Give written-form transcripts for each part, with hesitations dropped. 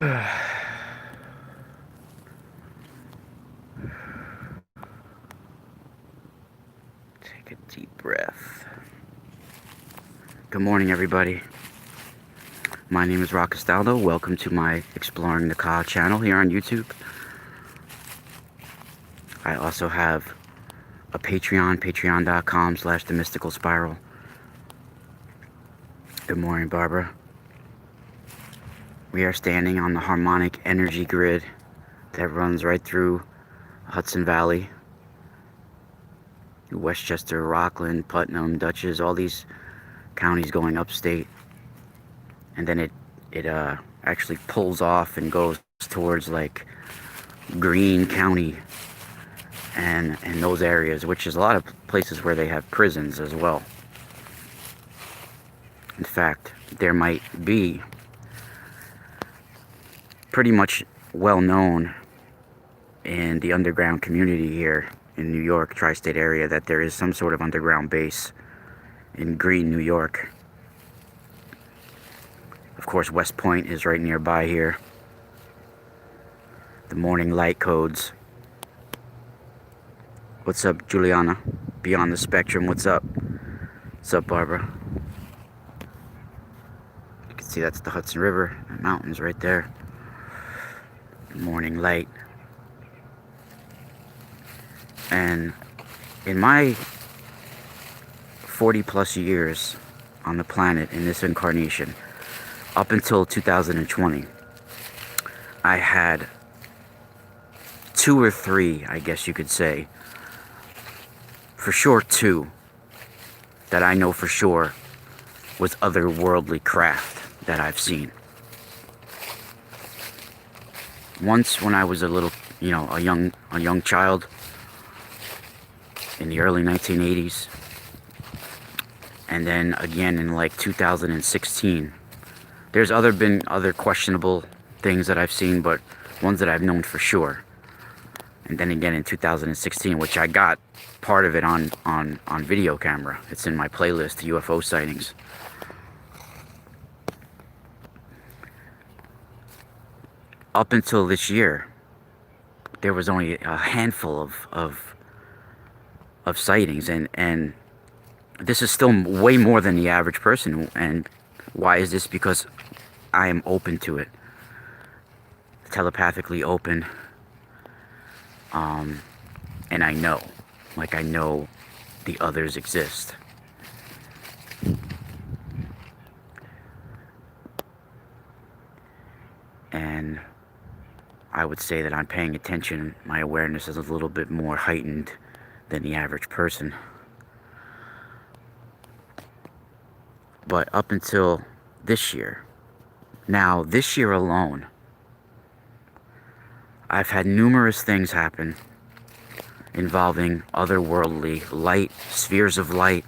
Take a deep breath. Good morning, everybody. My name is Rock Castaldo. Welcome to my Exploring the Ka channel here on YouTube. I also have a Patreon, patreon.com/The Mystical Spiral. Good morning, Barbara. We are standing on the harmonic energy grid that runs right through Hudson Valley, Westchester, Rockland, Putnam, Dutchess, all these counties going upstate. And then it actually pulls off and goes towards like Greene County and those areas, which is a lot of places where they have prisons as well. In fact, there might be pretty much well known in the underground community here in New York, tri-state area, that there is some sort of underground base in Greene, New York. Of course, West Point is right nearby here. The morning light codes. What's up, Juliana? Beyond the Spectrum, what's up? What's up, Barbara? You can see that's the Hudson River, the mountains right there. Morning light. And in my 40 plus years on the planet in this incarnation, up until 2020, I had 2 or 3, I guess you could say, for sure 2, that I know for sure was otherworldly craft that I've seen. Once when I was a little, a young child in the early 1980s, and then again in like 2016. There's been other questionable things that I've seen, but ones that I've known for sure. And then again in 2016, which I got part of it on video camera. It's in my playlist, UFO sightings. Up until this year, there was only a handful of sightings, and this is still way more than the average person. And why is this? Because I am open to it, telepathically open, and I know the others exist. And I would say that I'm paying attention. My awareness is a little bit more heightened than the average person. But up until this year, now this year alone, I've had numerous things happen involving otherworldly light, spheres of light,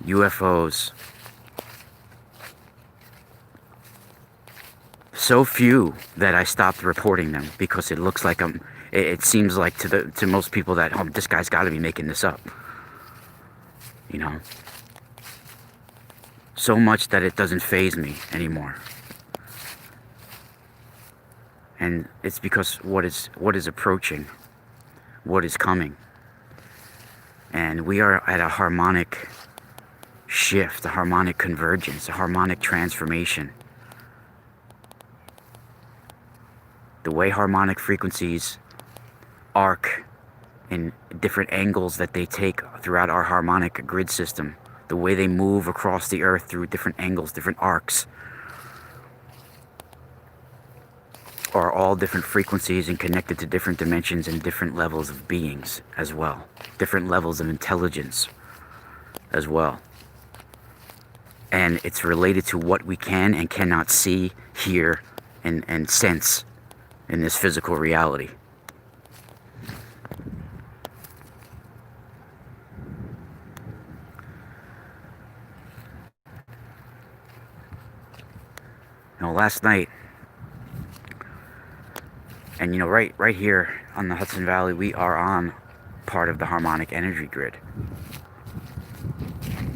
UFOs. So few that I stopped reporting them because it looks like it seems like to most people that, oh, this guy's got to be making this up. So much that it doesn't faze me anymore. And it's because what is approaching, what is coming. And we are at a harmonic shift, a harmonic convergence, a harmonic transformation. The way harmonic frequencies arc in different angles that they take throughout our harmonic grid system, the way they move across the earth through different angles, different arcs, are all different frequencies and connected to different dimensions and different levels of beings as well, different levels of intelligence as well. And it's related to what we can and cannot see, hear, and sense in this physical reality. Last night, and right here on the Hudson Valley, we are on part of the harmonic energy grid.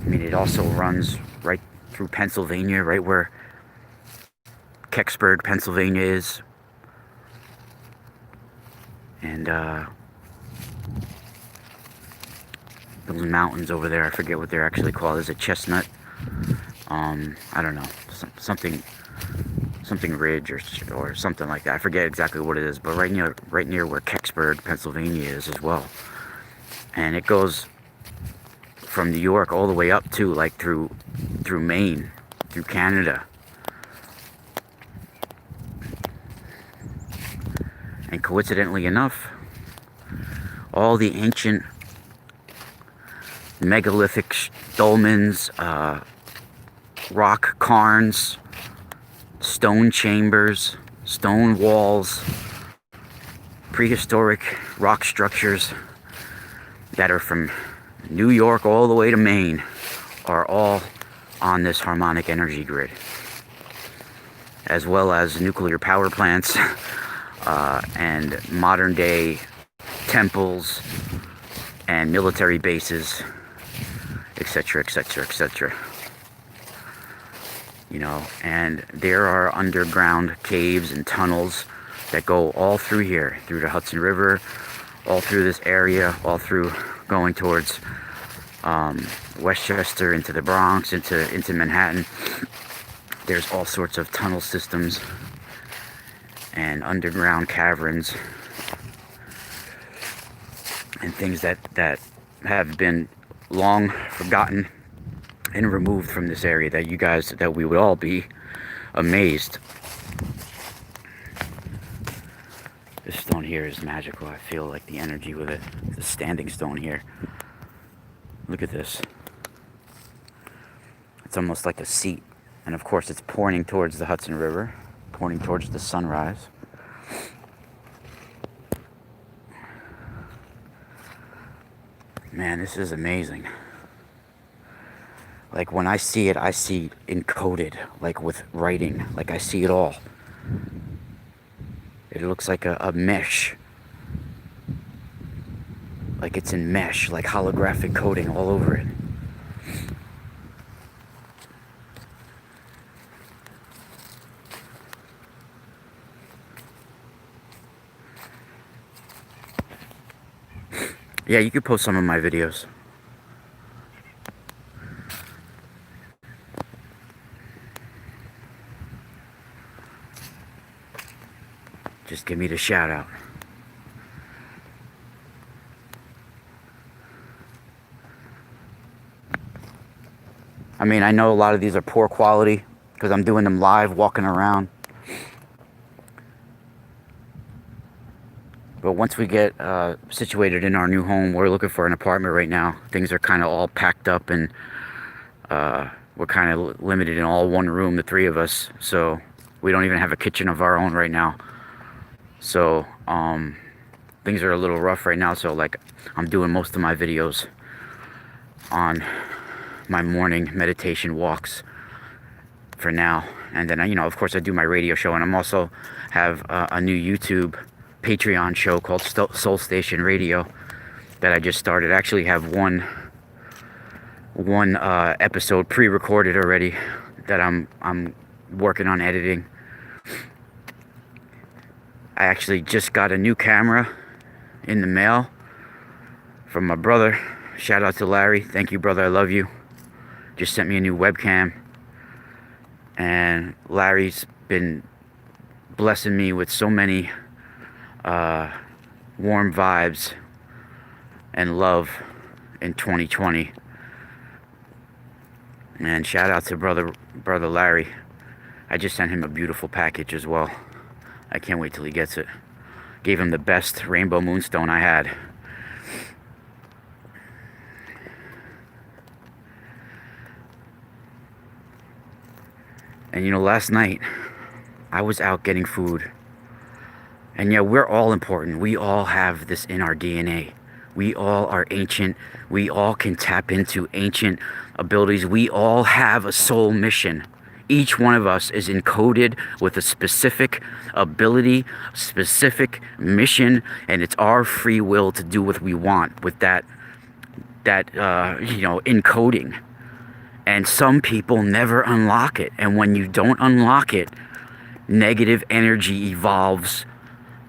I mean, it also runs right through Pennsylvania, right where Kecksburg, Pennsylvania is. And those mountains over there, I forget what they're actually called. Is it Chestnut? I don't know, something Ridge or something like that. I forget exactly what it is, but right near where Kecksburg, Pennsylvania is as well. And it goes from New York all the way up to like through Maine, through Canada. And coincidentally enough, all the ancient megalithic dolmens, rock cairns, stone chambers, stone walls, prehistoric rock structures that are from New York all the way to Maine are all on this harmonic energy grid, as well as nuclear power plants and modern day temples and military bases, etc., etc., etc. You know, and there are underground caves and tunnels that go all through here, through the Hudson River, all through this area, all through going towards Westchester, into the Bronx, into Manhattan. There's all sorts of tunnel systems and underground caverns and things that have been long forgotten and removed from this area, that we would all be amazed. This stone here is magical. I feel like the energy with it. The standing stone here. Look at this. It's almost like a seat. And of course it's pointing towards the Hudson River, pointing towards the sunrise. Man, this is amazing. Like when I see it, I see encoded, like with writing, like I see it all. It looks like a mesh. Like it's in mesh, like holographic coding all over it. Yeah, you could post some of my videos. Just give me the shout out. I mean, I know a lot of these are poor quality because I'm doing them live, walking around. But once we get situated in our new home, we're looking for an apartment right now. Things are kind of all packed up, and we're kind of limited in all one room, the three of us. So we don't even have a kitchen of our own right now. So things are a little rough right now. So like I'm doing most of my videos on my morning meditation walks for now. And then, you know, of course I do my radio show, and I'm also have a new YouTube Patreon show called Soul Station Radio that I just started. I actually have one episode pre-recorded already that I'm working on editing. I actually just got a new camera in the mail from my brother. Shout out to Larry. Thank you, brother. I love you. Just sent me a new webcam. And Larry's been blessing me with so many warm vibes and love in 2020. And shout out to brother Larry. I just sent him a beautiful package as well. I can't wait till he gets it. Gave him the best rainbow moonstone I had. And you know, last night I was out getting food. And yeah, we're all important. We all have this in our DNA. We all are ancient. We all can tap into ancient abilities. We all have a soul mission. Each one of us is encoded with a specific ability, specific mission, and it's our free will to do what we want with that and some people never unlock it. And when you don't unlock it, negative energy evolves,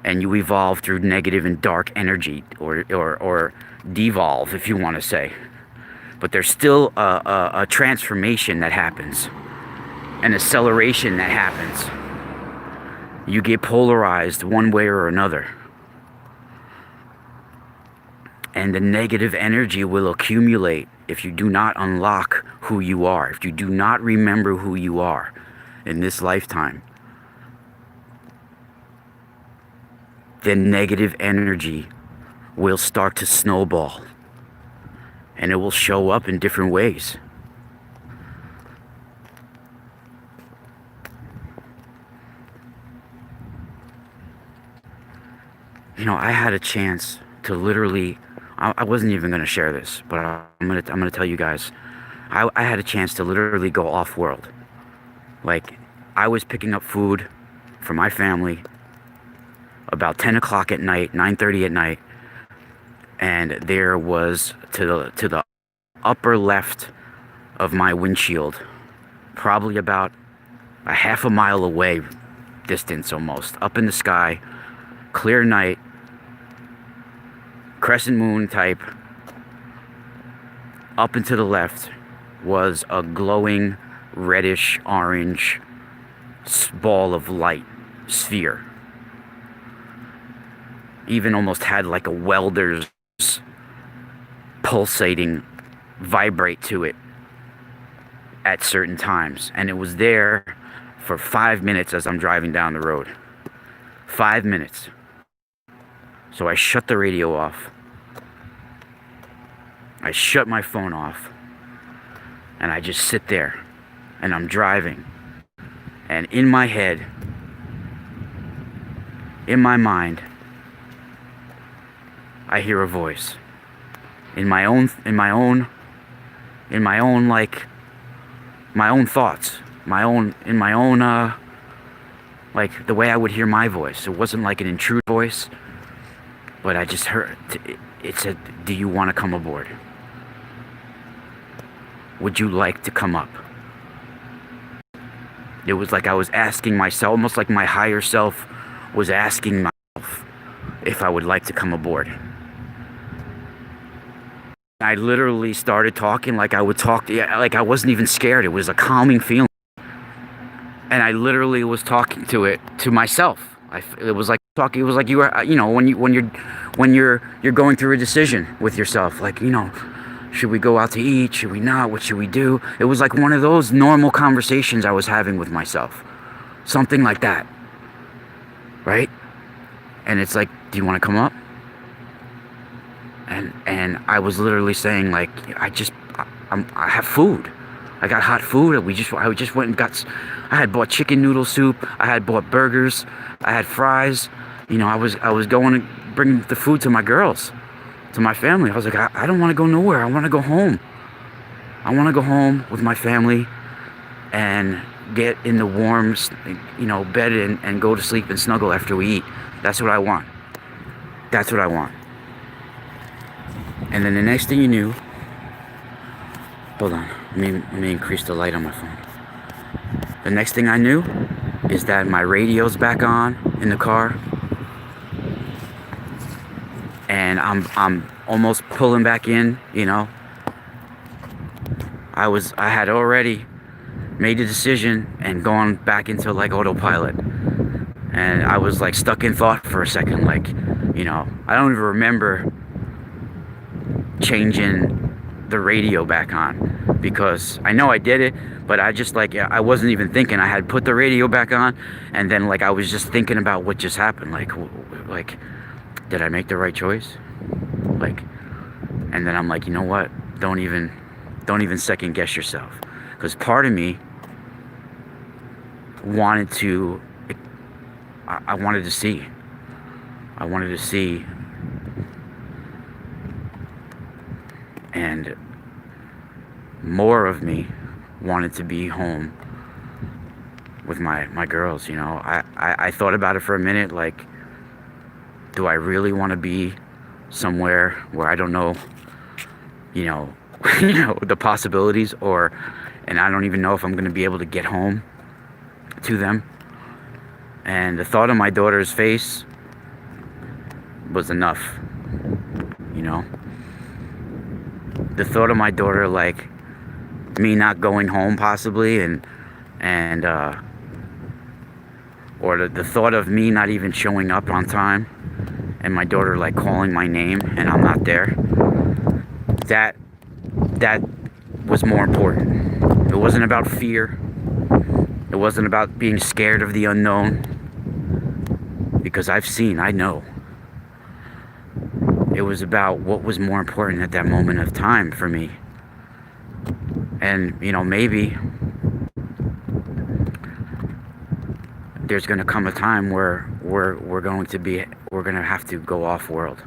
and you evolve through negative and dark energy, or devolve, if you want to say. But there's still a transformation that happens, an acceleration that happens. You get polarized one way or another. And the negative energy will accumulate if you do not unlock who you are, if you do not remember who you are in this lifetime. Then negative energy will start to snowball. And it will show up in different ways. You know, I had a chance to literally, I wasn't even going to share this, but I'm gonna tell you guys. I had a chance to literally go off-world. Like, I was picking up food for my family about 10 o'clock at night, 9:30 at night, and there was to the upper left of my windshield, probably about a half a mile away distance almost, up in the sky, clear night, crescent moon type, up and to the left was a glowing reddish orange ball of light, sphere. Even almost had like a welder's pulsating vibrate to it at certain times. And it was there for 5 minutes as I'm driving down the road. 5 minutes. So I shut the radio off. I shut my phone off. And I just sit there. And I'm driving. And in my head, in my mind, I hear a voice. In my own like, my own thoughts. Like the way I would hear my voice. It wasn't like an intrude voice. But I just heard, it said, "Do you want to come aboard? Would you like to come up?" It was like I was asking myself, almost like my higher self was asking myself if I would like to come aboard. I literally started talking like I would talk, like I wasn't even scared. It was a calming feeling. And I literally was talking to myself. It was like talking. It was like you were, you know, when you're going through a decision with yourself, like, you know, should we go out to eat? Should we not? What should we do? It was like one of those normal conversations I was having with myself, something like that, right? And it's like, do you want to come up? And I was literally saying, like, I have food. I got hot food. I just went and I had bought chicken noodle soup. I had bought burgers. I had fries. You know, I was going to bring the food to my girls, to my family. I was like, I don't want to go nowhere. I want to go home. I want to go home with my family and get in the warm, you know, bed and go to sleep and snuggle after we eat. That's what I want. That's what I want. And then the next thing you knew, hold on, let me increase the light on my phone. The next thing I knew is that my radio's back on in the car, and I'm almost pulling back in, you know. I had already made a decision and gone back into like autopilot, and I was like stuck in thought for a second, like, you know, I don't even remember changing the radio back on, because I know I did it, but I just, like, I wasn't even thinking. I had put the radio back on, and then, like, I was just thinking about what just happened, like did I make the right choice? Like, and then I'm like, you know what, don't even second guess yourself, because part of me wanted to, I wanted to see and more of me wanted to be home with my girls, you know. I thought about it for a minute, like, do I really want to be somewhere where I don't know, you know, the possibilities, and I don't even know if I'm going to be able to get home to them. And the thought of my daughter's face was enough, you know. The thought of my daughter, like, me not going home possibly, and or the thought of me not even showing up on time, and my daughter, like, calling my name and I'm not there, that was more important. It wasn't about fear. It wasn't about being scared of the unknown, because I know. It was about what was more important at that moment of time for me. And, you know, maybe there's going to come a time where we're going to have to go off world.